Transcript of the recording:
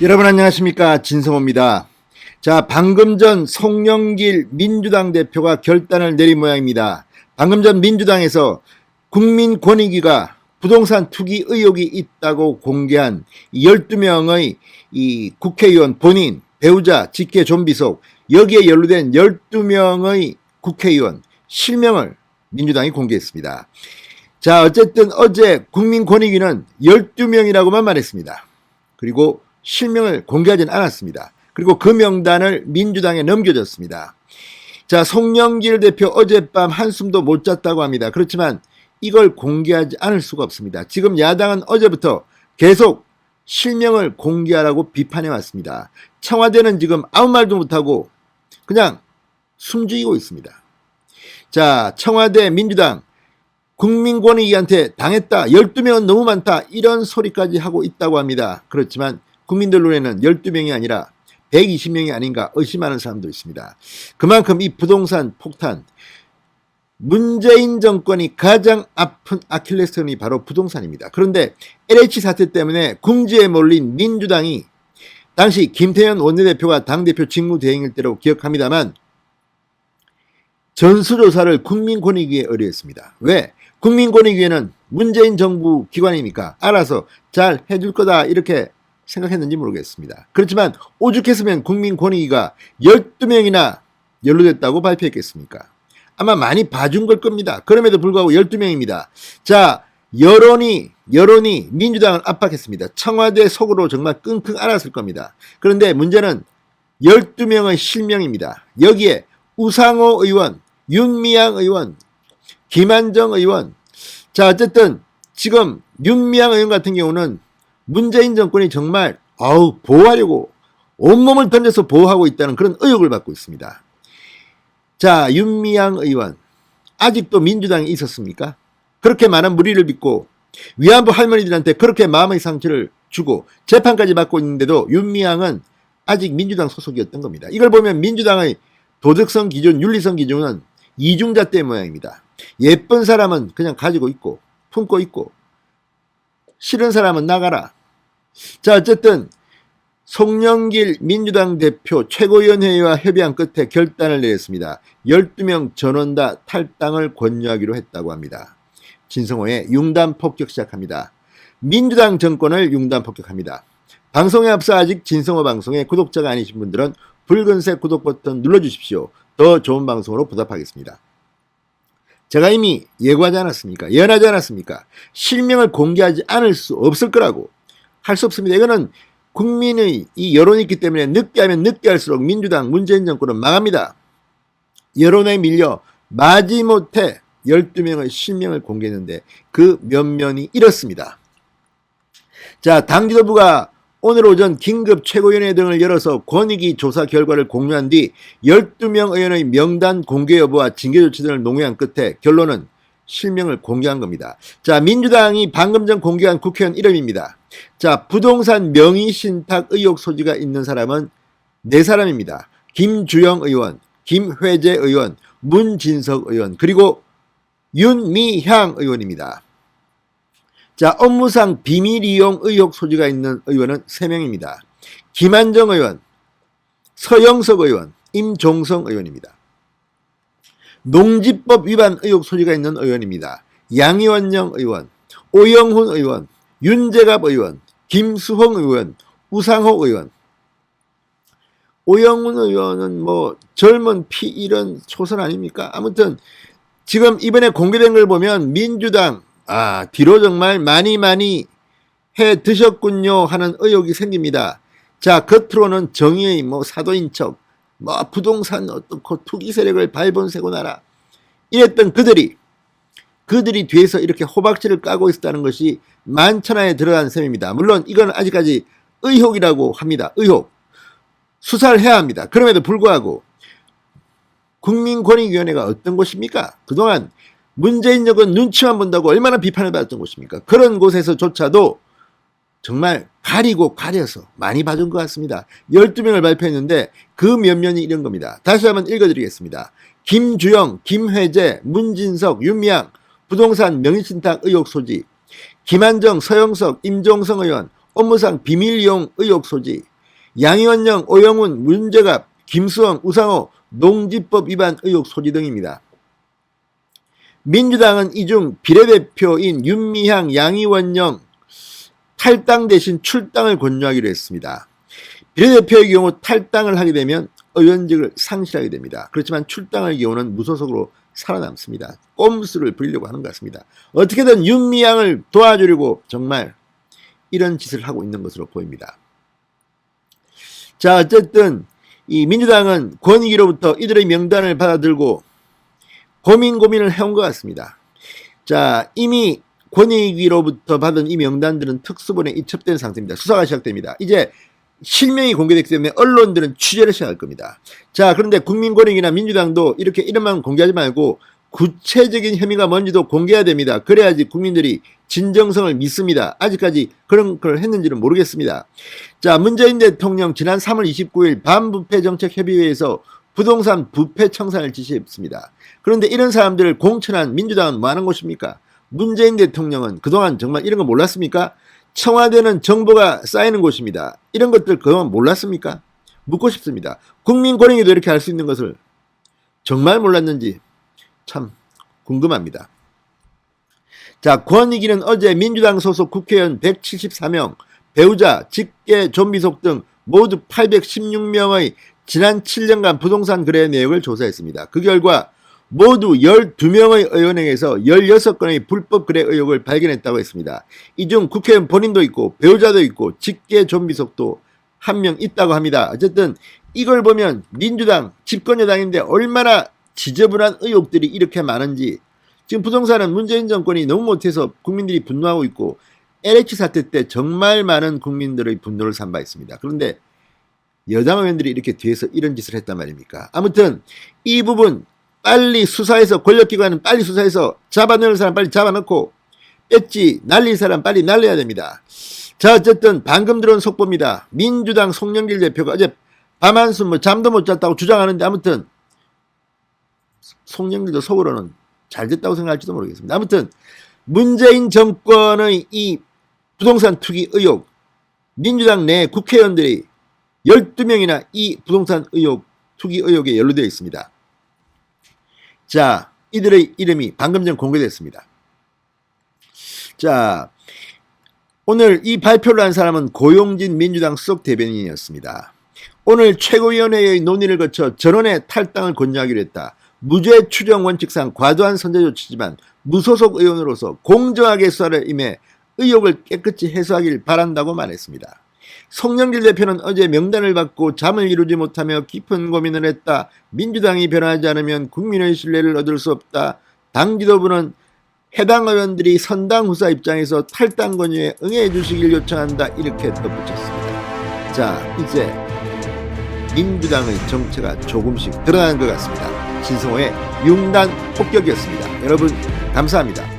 여러분 안녕하십니까, 진성호입니다. 자, 방금 전 송영길 민주당 대표가 결단을 내린 모양입니다. 방금 전 민주당에서 국민권익위가 부동산 투기 의혹이 있다고 공개한 12명의 이 국회의원 본인, 배우자, 직계 좀비속, 여기에 연루된 12명의 국회의원 실명을 민주당이 공개했습니다. 자, 어쨌든 어제 국민권익위는 12명이라고만 말했습니다. 그리고 실명을 공개하지는 않았습니다. 그리고 그 명단을 민주당에 넘겨줬습니다. 자, 송영길 대표 어젯밤 한숨도 못 잤다고 합니다. 그렇지만 이걸 공개하지 않을 수가 없습니다. 지금 야당은 어제부터 계속 실명을 공개하라고 비판해 왔습니다. 청와대는 지금 아무 말도 못하고 그냥 숨죽이고 있습니다. 자, 청와대 민주당 국민권익위한테 당했다, 12명은 너무 많다, 이런 소리까지 하고 있다고 합니다. 그렇지만 국민들 눈에는 12명이 아니라 120명이 아닌가 의심하는 사람도 있습니다. 그만큼 이 부동산 폭탄, 문재인 정권이 가장 아픈 아킬레스건이 바로 부동산입니다. 그런데 LH 사태 때문에 궁지에 몰린 민주당이 당시 김태현 원내대표가 당대표 직무대행일 때로 기억합니다만 전수조사를 국민권익위에 의뢰했습니다. 왜? 국민권익위에는 문재인 정부 기관이니까 알아서 잘 해줄 거다 이렇게 생각했는지 모르겠습니다. 그렇지만 오죽했으면 국민권익위가 12명이나 연루됐다고 발표했겠습니까? 아마 많이 봐준 걸 겁니다. 그럼에도 불구하고 12명입니다. 자, 여론이 민주당을 압박했습니다. 청와대 속으로 정말 끙끙 앓았을 겁니다. 그런데 문제는 12명의 실명입니다. 여기에 우상호 의원, 윤미향 의원, 김한정 의원. 자, 어쨌든 지금 윤미향 의원 같은 경우는 문재인 정권이 정말 보호하려고 온몸을 던져서 보호하고 있다는 그런 의혹을 받고 있습니다. 자, 윤미향 의원 아직도 민주당에 있었습니까? 그렇게 많은 무리를 빚고 위안부 할머니들한테 그렇게 마음의 상처를 주고 재판까지 받고 있는데도 윤미향은 아직 민주당 소속이었던 겁니다. 이걸 보면 민주당의 도덕성 기준, 윤리성 기준은 이중잣대 모양입니다. 예쁜 사람은 그냥 가지고 있고 품고 있고 싫은 사람은 나가라. 자, 어쨌든 송영길 민주당 대표 최고위원회와 협의한 끝에 결단을 내렸습니다. 12명 전원 다 탈당을 권유하기로 했다고 합니다. 진성호의 융단 폭격 시작합니다. 민주당 정권을 융단 폭격합니다. 방송에 앞서 아직 진성호 방송에 구독자가 아니신 분들은 붉은색 구독 버튼 눌러주십시오. 더 좋은 방송으로 보답하겠습니다. 제가 이미 예고하지 않았습니까? 예언하지 않았습니까? 실명을 공개하지 않을 수 없을 거라고. 할 수 없습니다. 이거는 국민의 이 여론이 있기 때문에 늦게 하면 늦게 할수록 민주당 문재인 정권은 망합니다. 여론에 밀려 마지못해 12명의 실명을 공개했는데 그 면면이 이렇습니다. 자, 당 지도부가 오늘 오전 긴급 최고위원회 등을 열어서 권익위 조사 결과를 공유한 뒤 12명 의원의 명단 공개 여부와 징계 조치 등을 논의한 끝에 결론은 실명을 공개한 겁니다. 자, 민주당이 방금 전 공개한 국회의원 이름입니다. 자, 부동산 명의신탁 의혹 소지가 있는 사람은 4사람입니다. 김주영 의원, 김회재 의원, 문진석 의원, 그리고 윤미향 의원입니다. 자, 업무상 비밀이용 의혹 소지가 있는 의원은 3명입니다. 김한정 의원, 서영석 의원, 임종성 의원입니다. 농지법 위반 의혹 소지가 있는 의원입니다. 양이원영 의원, 오영훈 의원, 윤재갑 의원, 김수홍 의원, 우상호 의원. 오영훈 의원은 뭐 젊은 피 이런 초선 아닙니까? 아무튼 지금 이번에 공개된 걸 보면 민주당 뒤로 정말 많이 해 드셨군요 하는 의혹이 생깁니다. 자, 겉으로는 정의의 사도인 척, 부동산 어떻고 투기 세력을 발본세고 나라 이랬던 그들이 뒤에서 이렇게 호박질을 까고 있었다는 것이 만천하에 드러난 셈입니다. 물론 이건 아직까지 의혹이라고 합니다. 의혹. 수사를 해야 합니다. 그럼에도 불구하고 국민권익위원회가 어떤 곳입니까? 그동안 문재인 정권 눈치만 본다고 얼마나 비판을 받았던 곳입니까? 그런 곳에서조차도 정말 가려서 많이 봐준 것 같습니다. 12명을 발표했는데 그 면면이 이런 겁니다. 다시 한번 읽어드리겠습니다. 김주영, 김회재, 문진석, 윤미향 부동산 명의신탁 의혹 소지, 김한정, 서영석, 임종성 의원, 업무상 비밀 이용 의혹 소지, 양희원영, 오영훈, 문재갑, 김수영, 우상호 농지법 위반 의혹 소지 등입니다. 민주당은 이 중 비례대표인 윤미향, 양희원영 탈당 대신 출당을 권유하기로 했습니다. 비례대표의 경우 탈당을 하게 되면 의원직을 상실하게 됩니다. 그렇지만 출당할 경우는 무소속으로 살아남습니다. 꼼수를 부리려고 하는 것 같습니다. 어떻게든 윤미향을 도와주려고 정말 이런 짓을 하고 있는 것으로 보입니다. 자, 어쨌든 이 민주당은 권익위로부터 이들의 명단을 받아들고 고민을 해온 것 같습니다. 자, 이미 권익위로부터 받은 이 명단들은 특수본에 이첩된 상태입니다. 수사가 시작됩니다. 이제 실명이 공개됐기 때문에 언론들은 취재를 시작할 겁니다. 자, 그런데 국민권익위나 민주당도 이렇게 이름만 공개하지 말고 구체적인 혐의가 뭔지도 공개해야 됩니다. 그래야지 국민들이 진정성을 믿습니다. 아직까지 그런 걸 했는지는 모르겠습니다. 자, 문재인 대통령 지난 3월 29일 반부패정책협의회에서 부동산 부패 청산을 지시했습니다. 그런데 이런 사람들을 공천한 민주당은 뭐 하는 곳입니까? 문재인 대통령은 그동안 정말 이런 거 몰랐습니까? 청와대는 정보가 쌓이는 곳입니다. 이런 것들 그동안 몰랐습니까? 묻고 싶습니다. 국민권익위도 이렇게 할 수 있는 것을 정말 몰랐는지 참 궁금합니다. 자, 권익위는 어제 민주당 소속 국회의원 174명, 배우자, 직계, 좀비속 등 모두 816명의 지난 7년간 부동산 거래 내역을 조사했습니다. 그 결과 모두 12명의 의원에게서 16건의 불법 거래 의혹을 발견했다고 했습니다. 이 중 국회의원 본인도 있고 배우자도 있고 직계 좀비속도 한 명 있다고 합니다. 어쨌든 이걸 보면 민주당 집권여당인데 얼마나 지저분한 의혹들이 이렇게 많은지, 지금 부동산은 문재인 정권이 너무 못해서 국민들이 분노하고 있고 LH 사태 때 정말 많은 국민들의 분노를 산 바 있습니다. 그런데 여당 의원들이 이렇게 뒤에서 이런 짓을 했단 말입니까? 아무튼 이 부분 빨리 수사해서, 권력기관은 빨리 수사해서 잡아넣을 사람 빨리 잡아넣고 뺐지 날릴 사람 빨리 날려야 됩니다. 자, 어쨌든 방금 들어온 속보입니다. 민주당 송영길 대표가 어제 밤 한숨 잠도 못 잤다고 주장하는데, 아무튼 송영길도 속으로는 잘 됐다고 생각할지도 모르겠습니다. 아무튼 문재인 정권의 이 부동산 투기 의혹, 민주당 내 국회의원들이 12명이나 이 부동산 의혹, 투기 의혹에 연루되어 있습니다. 자, 이들의 이름이 방금 전 공개됐습니다. 자, 오늘 이 발표를 한 사람은 고용진 민주당 수석 대변인이었습니다. 오늘 최고위원회의 논의를 거쳐 전원의 탈당을 권유하기로 했다. 무죄 추정 원칙상 과도한 선제 조치지만 무소속 의원으로서 공정하게 수사를 임해 의혹을 깨끗이 해소하길 바란다고 말했습니다. 송영길 대표는 어제 명단을 받고 잠을 이루지 못하며 깊은 고민을 했다. 민주당이 변하지 않으면 국민의 신뢰를 얻을 수 없다. 당 지도부는 해당 의원들이 선당 후사 입장에서 탈당 권유에 응해 주시길 요청한다. 이렇게 덧붙였습니다. 자, 이제 민주당의 정체가 조금씩 드러나는 것 같습니다. 신성호의 융단 폭격이었습니다. 여러분 감사합니다.